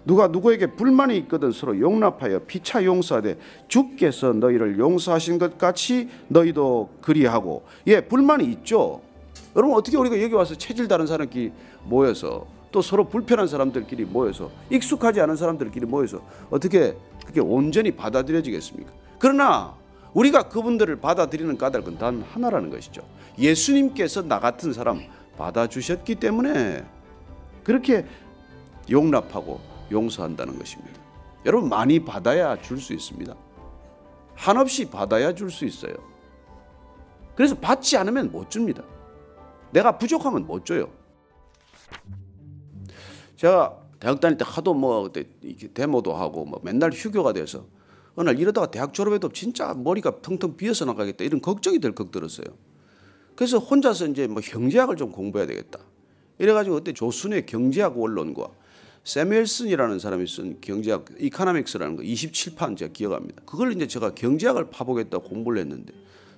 누가 누구에게 불만이 있거든 서로 용납하여 피차 용서하되 주께서 너희를 용서하신 것 같이 너희도 그리하고. 예, 불만이 있죠. 여러분, 어떻게 우리가 여기 와서 체질 다른 사람끼리 모여서, 또 서로 불편한 사람들끼리 모여서, 익숙하지 않은 사람들끼리 모여서 어떻게 그게 온전히 받아들여지겠습니까? 그러나 우리가 그분들을 받아들이는 까닭은 단 하나라는 것이죠. 예수님께서 나 같은 사람 받아주셨기 때문에 그렇게 용납하고 용서한다는 것입니다. 여러분, 많이 받아야 줄 수 있습니다. 한없이 받아야 줄 수 있어요. 그래서 받지 않으면 못 줍니다. 내가 부족하면 못 줘요. 제가 대학 다닐 때 하도 뭐 데모도 하고 뭐 맨날 휴교가 돼서 어느 날 이러다가 대학 졸업해도 진짜 머리가 텅텅 비어서 나가겠다 이런 걱정이 덜컥 들었어요. 그래서 혼자서 이제 뭐 경제학을 좀 공부해야 되겠다. 이래가지고 그때 조선의 경제학 원론과 세뮤엘슨이라는 사람이 쓴 경제학 이코노믹스라는 거 27판 제가 기억합니다. 그걸 이제 제가 경제학을 파보겠다고 공부를 했는데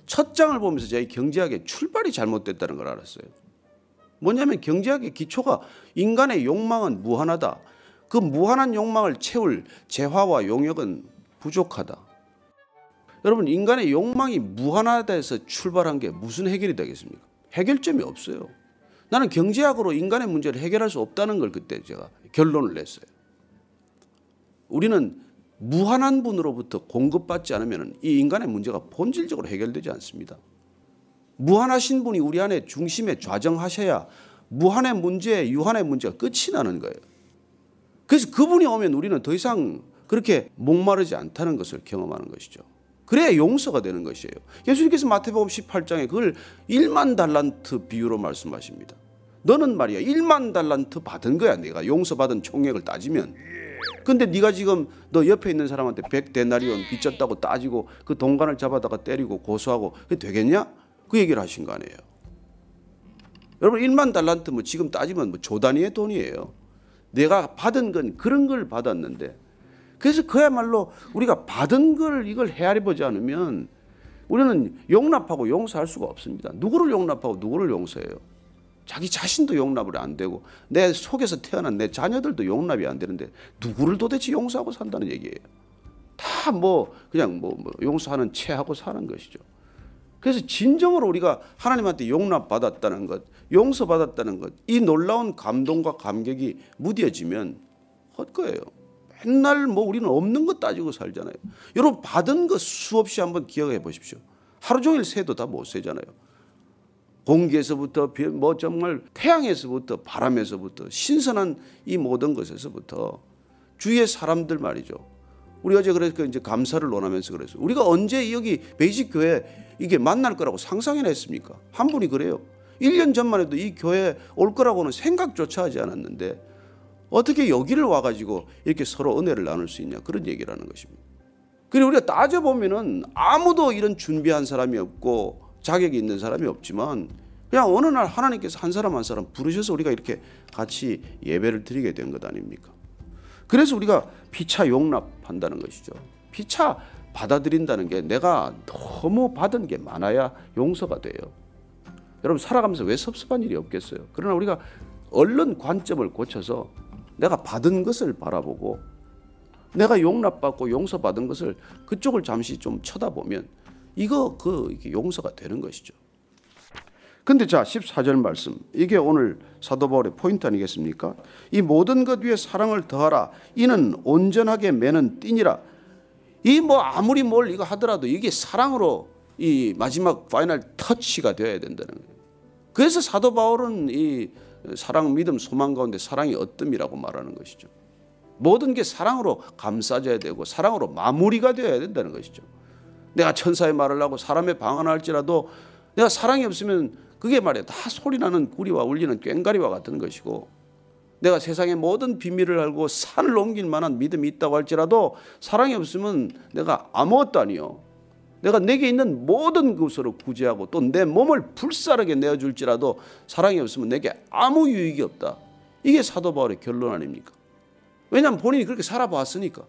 첫 장을 보면서 제가 이 경제학의 출발이 잘못됐다는 걸 알았어요. 뭐냐면 경제학의 기초가 인간의 욕망은 무한하다. 그 무한한 욕망을 채울 재화와 용역은 부족하다. 여러분, 인간의 욕망이 무한하다 해서 출발한 게 무슨 해결이 되겠습니까? 해결점이 없어요. 나는 경제학으로 인간의 문제를 해결할 수 없다는 걸 그때 제가 결론을 냈어요. 우리는 무한한 분으로부터 공급받지 않으면 이 인간의 문제가 본질적으로 해결되지 않습니다. 무한하신 분이 우리 안에 중심에 좌정하셔야 무한의 문제, 유한의 문제가 끝이 나는 거예요. 그래서 그분이 오면 우리는 더 이상 그렇게 목마르지 않다는 것을 경험하는 것이죠. 그래야 용서가 되는 것이에요. 예수님께서 마태복음 18장에 그걸 1만 달란트 비유로 말씀하십니다. 너는 말이야 1만 달란트 받은 거야. 내가 용서받은 총액을 따지면. 근데 네가 지금 너 옆에 있는 사람한테 100데나리온 빚졌다고 따지고 그 동관을 잡아다가 때리고 고소하고 그게 되겠냐? 그 얘기를 하신 거 아니에요. 여러분, 1만 달란트 뭐 지금 따지면 뭐 조 단위의 돈이에요. 내가 받은 건 그런 걸 받았는데, 그래서 그야말로 우리가 받은 걸 이걸 헤아려 보지 않으면 우리는 용납하고 용서할 수가 없습니다. 누구를 용납하고 누구를 용서해요? 자기 자신도 용납을 안 되고 내 속에서 태어난 내 자녀들도 용납이 안 되는데 누구를 도대체 용서하고 산다는 얘기예요. 다 뭐 그냥 뭐 용서하는 체하고 사는 것이죠. 그래서 진정으로 우리가 하나님한테 용납받았다는 것, 용서받았다는 것, 이 놀라운 감동과 감격이 무뎌지면 헛거예요. 맨날 뭐 우리는 없는 것 따지고 살잖아요. 여러분, 받은 것 수없이 한번 기억해 보십시오. 하루 종일 새도 다 못 새잖아요. 공기에서부터 뭐 정말 태양에서부터 바람에서부터 신선한 이 모든 것에서부터 주위의 사람들 말이죠. 우리 어제 그래서 이제 감사를 논하면서 그랬어요. 우리가 언제 여기 베이직 교회 이게 만날 거라고 상상이나 했습니까? 한 분이 그래요. 1년 전만 해도 이 교회에 올 거라고는 생각조차 하지 않았는데 어떻게 여기를 와가지고 이렇게 서로 은혜를 나눌 수 있냐, 그런 얘기를 하는 것입니다. 그리고 우리가 따져보면은 아무도 이런 준비한 사람이 없고 자격이 있는 사람이 없지만 그냥 어느 날 하나님께서 한 사람 한 사람 부르셔서 우리가 이렇게 같이 예배를 드리게 된 것 아닙니까? 그래서 우리가 피차 용납한다는 것이죠. 피차 받아들인다는 게 내가 너무 받은 게 많아야 용서가 돼요. 여러분, 살아가면서 왜 섭섭한 일이 없겠어요? 그러나 우리가 얼른 관점을 고쳐서 내가 받은 것을 바라보고 내가 용납받고 용서받은 것을 그쪽을 잠시 좀 쳐다보면 이게 용서가 되는 것이죠. 근데 자 14절 말씀, 이게 오늘 사도 바울의 포인트 아니겠습니까? 이 모든 것 위에 사랑을 더하라. 이는 온전하게 매는 띠니라. 이 뭐 아무리 뭘 이거 하더라도 이게 사랑으로 이 마지막 파이널 터치가 되어야 된다는 거예요. 그래서 사도 바울은 이 사랑, 믿음, 소망 가운데 사랑이 어뜸이라고 말하는 것이죠. 모든 게 사랑으로 감싸져야 되고 사랑으로 마무리가 되어야 된다는 것이죠. 내가 천사의 말을 하고 사람의 방언을 할지라도 내가 사랑이 없으면 그게 말이야 다 소리나는 구리와 울리는 꽹과리와 같은 것이고, 내가 세상의 모든 비밀을 알고 산을 옮길 만한 믿음이 있다고 할지라도 사랑이 없으면 내가 아무것도 아니요. 내가 내게 있는 모든 것으로 구제하고 또 내 몸을 불사르게 내어줄지라도 사랑이 없으면 내게 아무 유익이 없다. 이게 사도 바울의 결론 아닙니까? 왜냐하면 본인이 그렇게 살아봤으니까.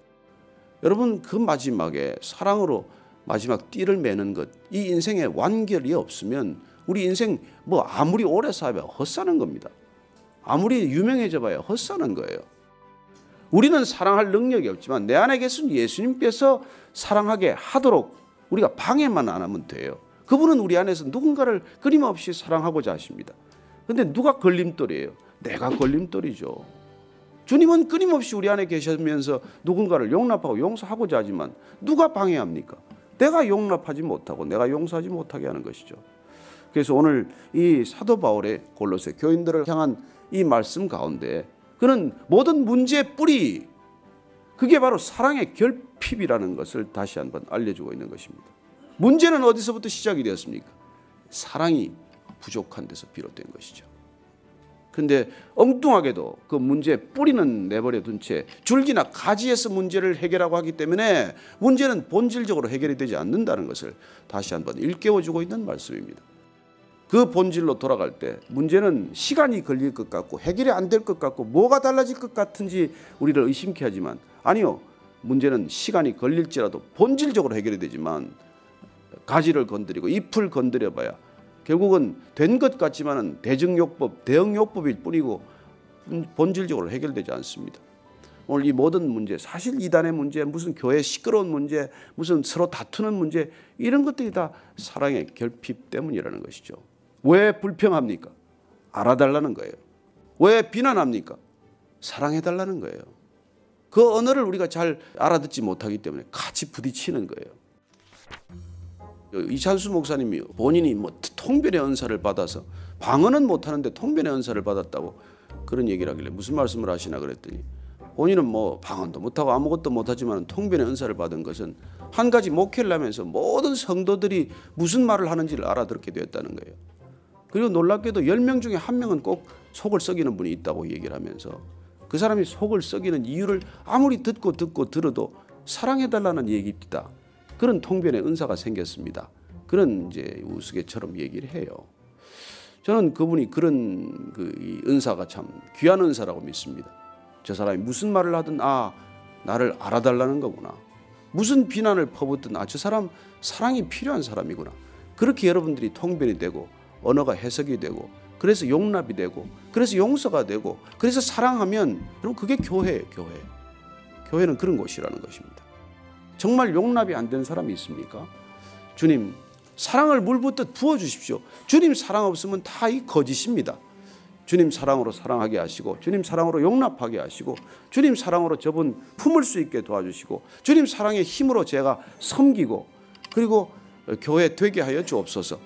여러분, 그 마지막에 사랑으로 마지막 띠를 매는 것, 이 인생에 완결이 없으면 우리 인생 뭐 아무리 오래 살아야 헛사는 겁니다. 아무리 유명해져 봐야 헛사는 거예요. 우리는 사랑할 능력이 없지만 내 안에 계신 예수님께서 사랑하게 하도록 우리가 방해만 안 하면 돼요. 그분은 우리 안에서 누군가를 끊임없이 사랑하고자 하십니다. 그런데 누가 걸림돌이에요? 내가 걸림돌이죠. 주님은 끊임없이 우리 안에 계시면서 누군가를 용납하고 용서하고자 하지만 누가 방해합니까? 내가 용납하지 못하고 내가 용서하지 못하게 하는 것이죠. 그래서 오늘 이 사도 바울의 골로새 교인들을 향한 이 말씀 가운데 그는 모든 문제의 뿌리, 그게 바로 사랑의 결핍이라는 것을 다시 한번 알려주고 있는 것입니다. 문제는 어디서부터 시작이 되었습니까? 사랑이 부족한 데서 비롯된 것이죠. 그런데 엉뚱하게도 그 문제의 뿌리는 내버려 둔 채 줄기나 가지에서 문제를 해결하고 하기 때문에 문제는 본질적으로 해결이 되지 않는다는 것을 다시 한번 일깨워주고 있는 말씀입니다. 그 본질로 돌아갈 때 문제는 시간이 걸릴 것 같고 해결이 안 될 것 같고 뭐가 달라질 것 같은지 우리를 의심케 하지만 아니요, 문제는 시간이 걸릴지라도 본질적으로 해결이 되지만 가지를 건드리고 잎을 건드려봐야 결국은 된 것 같지만은 대증요법, 대응요법일 뿐이고 본질적으로 해결되지 않습니다. 오늘 이 모든 문제, 사실 이단의 문제, 무슨 교회 시끄러운 문제, 무슨 서로 다투는 문제, 이런 것들이 다 사랑의 결핍 때문이라는 것이죠. 왜 불평합니까? 알아달라는 거예요. 왜 비난합니까? 사랑해달라는 거예요. 그 언어를 우리가 잘 알아듣지 못하기 때문에 같이 부딪히는 거예요. 이찬수 목사님이 본인이 통변의 은사를 받아서 방언은 못하는데 통변의 은사를 받았다고 그런 얘기를 하길래 무슨 말씀을 하시나 그랬더니 본인은 방언도 못하고 아무것도 못하지만 통변의 은사를 받은 것은 한 가지 목회를 하면서 모든 성도들이 무슨 말을 하는지를 알아듣게 되었다는 거예요. 그리고 놀랍게도 10명 중에 1명은 꼭 속을 썩이는 분이 있다고 얘기를 하면서 그 사람이 속을 썩이는 이유를 아무리 듣고 들어도 사랑해달라는 얘기입니다. 그런 통변의 은사가 생겼습니다. 그런 이제 우스갯처럼 얘기를 해요. 저는 그분이 그런 이 은사가 참 귀한 은사라고 믿습니다. 저 사람이 무슨 말을 하든 나를 알아달라는 거구나. 무슨 비난을 퍼붓든 저 사람 사랑이 필요한 사람이구나. 그렇게 여러분들이 통변이 되고 언어가 해석이 되고 그래서 용납이 되고 그래서 용서가 되고 그래서 사랑하면 그럼 그게 교회예요. 교회는 그런 곳이라는 것입니다. 정말 용납이 안 되는 사람이 있습니까? 주님 사랑을 물 붓듯 부어주십시오. 주님 사랑 없으면 다 이 거짓입니다. 주님 사랑으로 사랑하게 하시고 주님 사랑으로 용납하게 하시고 주님 사랑으로 저분 품을 수 있게 도와주시고 주님 사랑의 힘으로 제가 섬기고 그리고 교회 되게 하여 주옵소서.